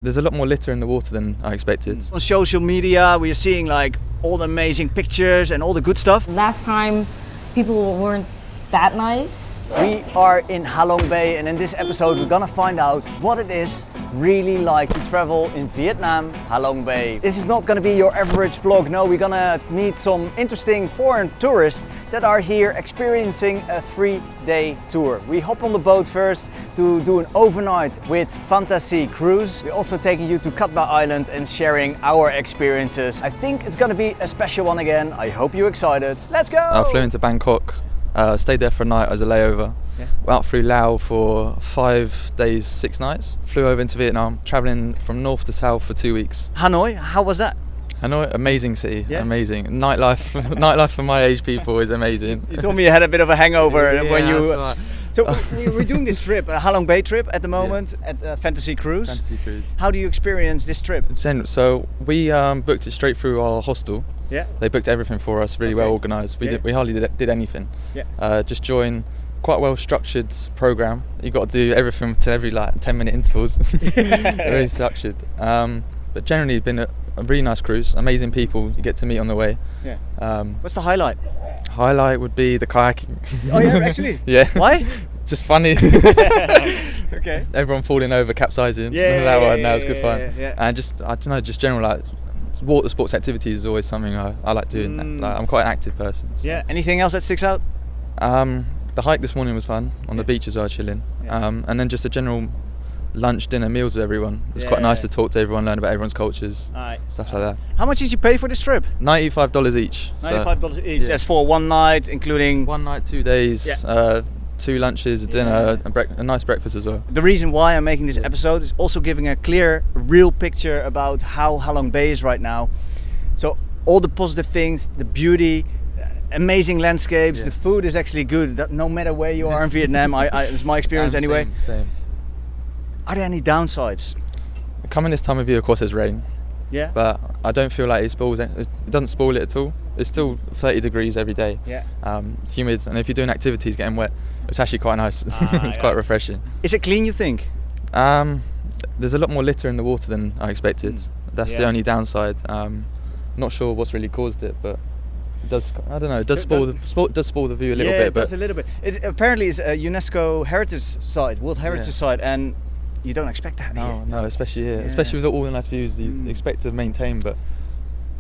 There's a lot more litter in the water than I expected. On social media, we are seeing like all the amazing pictures and all the good stuff. Last time, people weren't that nice. We are in Halong Bay, and in this episode, we're gonna find out what it is really like to travel in Vietnam, Halong Bay. This is not gonna be your average vlog. No, we're gonna meet some interesting foreign tourists that are here experiencing a 3-day tour. We hop on the boat first to do an overnight with Fantasy Cruise. We're also taking you to Cat Ba Island and sharing our experiences. I think it's gonna be a special one again. I hope you're excited. Let's go! I flew into Bangkok, stayed there for a night as a layover. Went out through Laos for 5 days, 6 nights. Flew over into Vietnam, traveling from north to south for 2 weeks. Hanoi, how was that? Hanoi, amazing city, amazing. Nightlife for my age people is amazing. You told me you had a bit of a hangover when you... Right. So we're doing this trip, a Halong Bay trip at the moment, at Fantasy Cruise. Fantasy Cruise. How do you experience this trip? So we booked it straight through our hostel. Yeah. They booked everything for us, really well organised. We hardly did anything. Yeah. Just join quite well structured program. You got to do everything to every 10-minute intervals. Very structured. But generally, been a really nice cruise. Amazing people you get to meet on the way. Yeah. What's the highlight? Highlight would be the kayaking. Oh yeah, actually. Yeah. Why? Just funny. Okay. Everyone falling over, capsizing. That was good fun. Yeah. And just I don't know, just general like water sports activities is always something I like doing. I'm quite an active person. So. Yeah. Anything else that sticks out? The hike this morning was fun on the beach as well, chilling. And then just a general lunch, dinner, meals with everyone. It was quite nice to talk to everyone, learn about everyone's cultures, stuff like that. How much did you pay for this trip? $95 each. $95 each. That's for one night, including 1 night, 2 days, 2 lunches, a dinner, a nice breakfast as well. The reason why I'm making this episode is also giving a clear, real picture about how Halong Bay is right now. So all the positive things, the beauty, amazing landscapes, the food is actually good. That no matter where you are in Vietnam, it's my experience anyway. Same. Are there any downsides? Coming this time of year, of course, there's rain. Yeah. But I don't feel like it doesn't spoil it at all. It's still 30 degrees every day. Yeah. It's humid, and if you're doing activities getting wet, it's actually quite nice. It's quite refreshing. Is it clean, you think? There's a lot more litter in the water than I expected. That's the only downside. Not sure what's really caused it, but it does. I don't know. It does spoil the view a little bit. It does a little bit. It apparently is a UNESCO heritage site, World Heritage site, and you don't expect that. No, especially here, especially with all the nice views you expect to maintain, but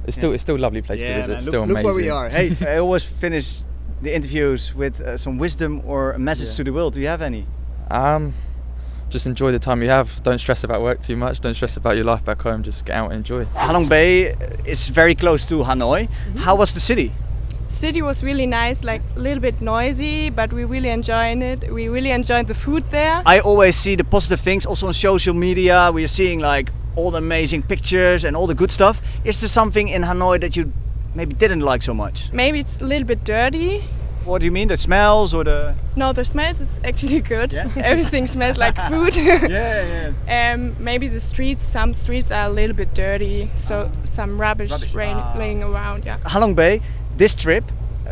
it's still a lovely place to visit. Man, it's still look amazing. Look where we are. Hey, I always finish the interviews with some wisdom or a message to the world. Do you have any? Just enjoy the time you have. Don't stress about work too much. Don't stress about your life back home. Just get out and enjoy. Halong Bay is very close to Hanoi. How was the city? City was really nice, like a little bit noisy, but we really enjoyed it. We really enjoyed the food there. I always see the positive things also on social media. We are seeing like all the amazing pictures and all the good stuff. Is there something in Hanoi that you maybe didn't like so much? Maybe it's a little bit dirty. What do you mean? The smells or the... No, the smells is actually good. Yeah? Everything smells like food. Maybe the streets, some streets are a little bit dirty, so some rubbish. Laying around. Yeah. Halong Bay, this trip,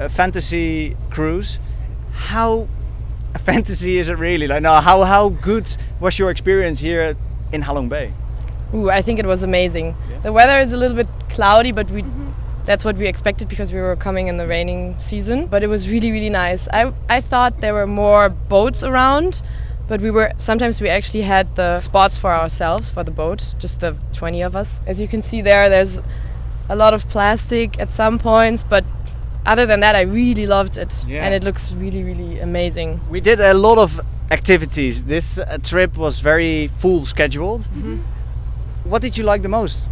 Fantasy Cruise, how fantasy is it really? Like, now, how good was your experience here in Halong Bay? Ooh, I think it was amazing. Yeah. The weather is a little bit cloudy, but that's what we expected because we were coming in the raining season. But it was really, really nice. I thought there were more boats around, but sometimes we actually had the spots for ourselves for the boat, just the 20 of us. As you can see there's a lot of plastic at some points, but other than that, I really loved it. Yeah. And it looks really, really amazing. We did a lot of activities. This trip was very full scheduled. What did you like the most?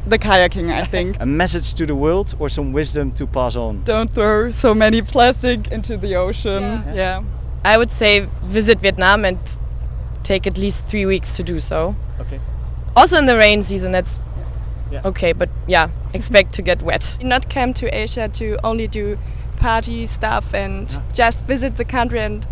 The kayaking, I think. A message to the world or some wisdom to pass on? Don't throw so many plastic into the ocean. Yeah. I would say visit Vietnam and take at least 3 weeks to do so. Okay. Also in the rain season, that's okay, but expect to get wet. Not come to Asia to only do party stuff and just visit the country and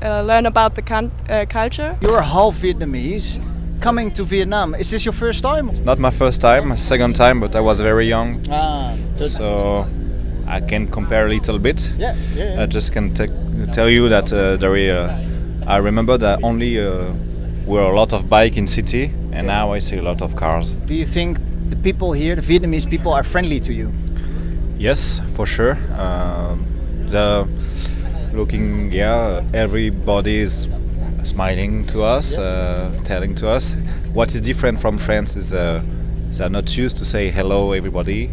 learn about the culture. You're half Vietnamese. Coming to Vietnam, is this your first time? It's not my first time, my second time, but I was very young. So I can compare a little bit. I just can tell you that I remember that only were a lot of bike in city, and now I see a lot of cars. Do you think the people here, the Vietnamese people, are friendly to you? Yes, for sure. The looking, everybody is smiling to us, telling to us. What is different from France is they're not used to say hello everybody.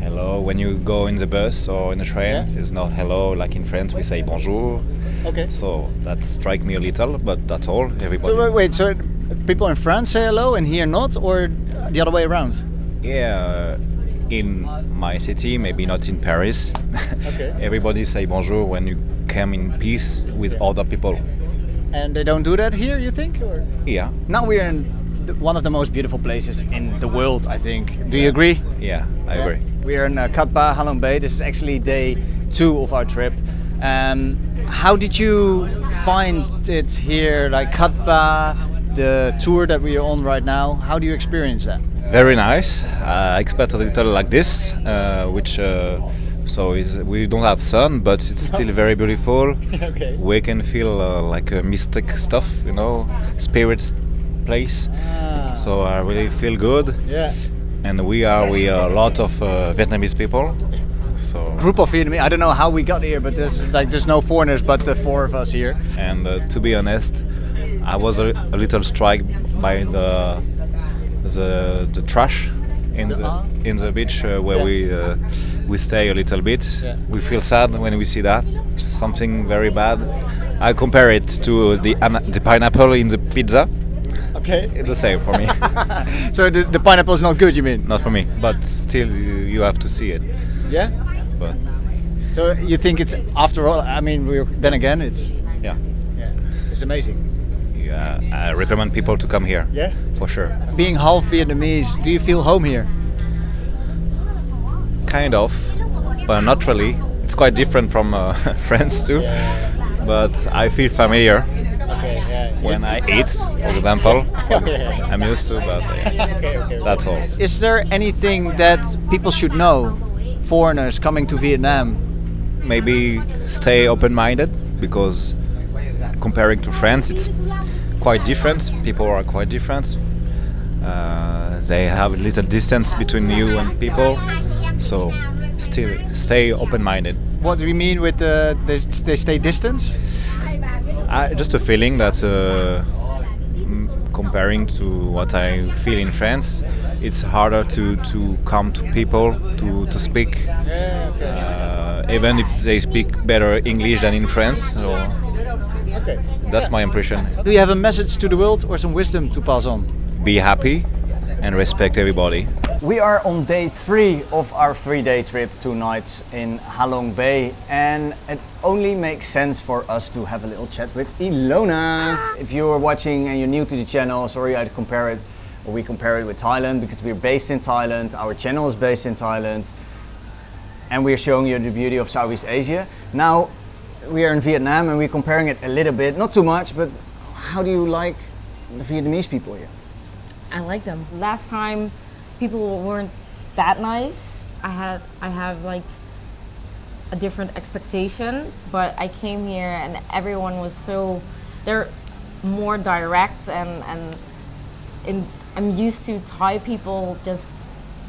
Hello when you go in the bus or in the train. It's not hello like in France we say bonjour. Okay. So that strikes me a little, but that's all. Everybody. So wait, so people in France say hello and here not, or the other way around? Yeah, in my city, maybe not in Paris. Okay. Everybody say bonjour when you come in peace with other people. And they don't do that here, you think? Or? Yeah. Now we're in one of the most beautiful places in the world, I think. Do you agree? Yeah, I agree. We are in Cat Ba, Halong Bay. This is actually day 2 of our trip. How did you find it here, like Cat Ba, the tour that we are on right now? How do you experience that? Very nice. I expect a little like this, which we don't have sun, but it's still very beautiful. Okay. We can feel like a mystic stuff, spirits place. So I really feel good. Yeah. And we are a lot of Vietnamese people. So Group of Vietnamese. I don't know how we got here, but there's no foreigners but the 4 of us here. And to be honest, I was a little struck by the trash in the beach where we stay a little bit. Yeah. We feel sad when we see that. Something very bad. I compare it to the pineapple in the pizza. Okay. It's the same for me. So the pineapple is not good, you mean? Not for me, but still you have to see it. Yeah. But So you think it's, after all, I mean, then again, it's it's amazing. yeah, I recommend people to come here. Yeah. For sure. Being half Vietnamese, do you feel home here? Kind of, but not really. It's quite different from France too. But I feel familiar when I eat, for example. I'm used to, but that's all. Is there anything that people should know, foreigners coming to Vietnam? Maybe stay open-minded, because comparing to France, it's quite different. People are quite different. They have a little distance between you and people, so still stay open-minded. What do you mean with they stay distance? Just a feeling that comparing to what I feel in France, it's harder to come to people, to speak, even if they speak better English than in France. So that's my impression. Do you have a message to the world or some wisdom to pass on? Be happy and respect everybody. We are on day 3 of our 3-day trip, 2 nights in Halong Bay, and it only makes sense for us to have a little chat with Ilona. If you're watching and you're new to the channel, sorry we compare it with Thailand, because we're based in Thailand, our channel is based in Thailand, and we're showing you the beauty of Southeast Asia. Now we are in Vietnam and we're comparing it a little bit, not too much, but how do you like the Vietnamese people here? I like them. Last time people weren't that nice. I have like a different expectation, but I came here and everyone was they're more direct, and I'm used to Thai people just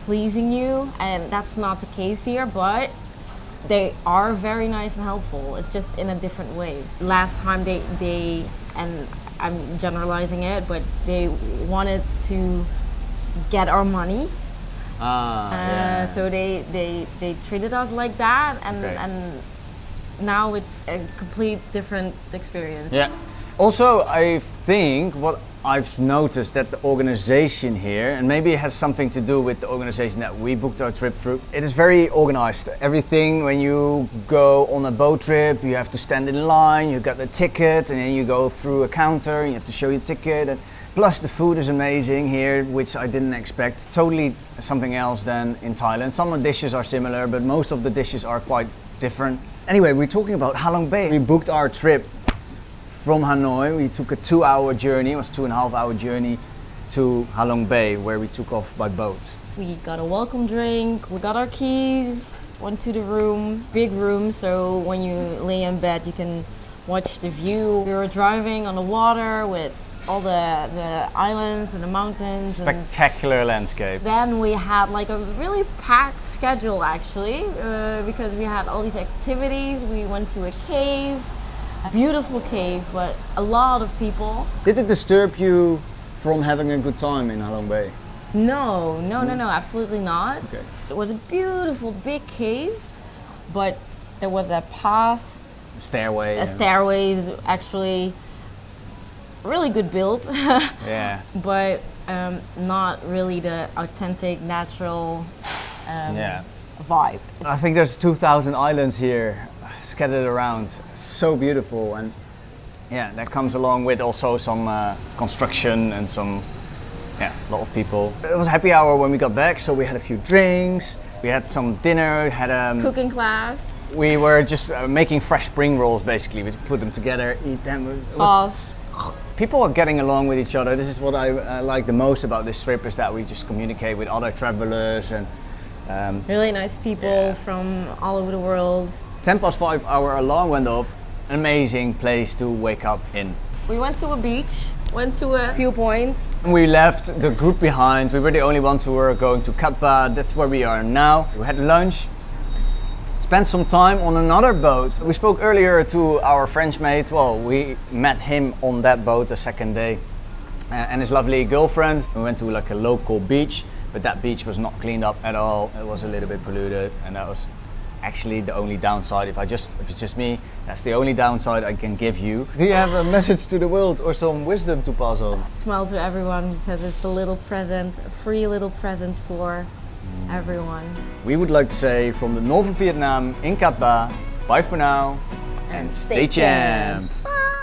pleasing you, and that's not the case here, but they are very nice and helpful. It's just in a different way. Last time they and I'm generalizing it, but they wanted to get our money. So they treated us like that, and now it's a complete different experience. Yeah. Also, I think what I've noticed that the organization here, and maybe it has something to do with the organization that we booked our trip through, it is very organized. Everything, when you go on a boat trip, you have to stand in line, you got the ticket, and then you go through a counter, and you have to show your ticket. And plus the food is amazing here, which I didn't expect. Totally something else than in Thailand. Some of the dishes are similar, but most of the dishes are quite different. Anyway, we're talking about Halong Bay. We booked our trip from Hanoi. We took a 2-hour journey, it was 2.5-hour journey to Halong Bay, where we took off by boat. We got a welcome drink, we got our keys, went to the room, big room, so when you lay in bed you can watch the view. We were driving on the water with all the islands and the mountains. Spectacular landscape. Then we had like a really packed schedule actually, because we had all these activities. We went to a cave, a beautiful cave, but a lot of people. Did it disturb you from having a good time in Halong Bay? No, absolutely not. Okay. It was a beautiful big cave, but there was a path, Stairway. stairways actually really good built. Yeah. But not really the authentic natural vibe. I think there's 2,000 islands here scattered around. So beautiful, and yeah, that comes along with also some construction and some, a lot of people. It was happy hour when we got back, so we had a few drinks, we had some dinner, had Cooking class. we were just making fresh spring rolls basically. We put them together, eat them. Sauce. People are getting along with each other. This is what I like the most about this trip, is that we just communicate with other travelers and Really nice people from all over the world. 5:10 our alarm went off. An amazing place to wake up in. We went to a beach, went to a few points. We left the group behind. We were the only ones who were going to Katba. That's where we are now. We had lunch, spent some time on another boat. We spoke earlier to our French mate. Well, we met him on that boat the second day, and his lovely girlfriend. We went to like a local beach, but that beach was not cleaned up at all. It was a little bit polluted, and that was actually the only downside. If it's just me, that's the only downside I can give you. Do you have a message to the world or some wisdom to pass on? Smile to everyone, because it's a little present, a free little present for everyone. We would like to say from the north of Vietnam in Cat Ba, bye for now and stay champ. Bye.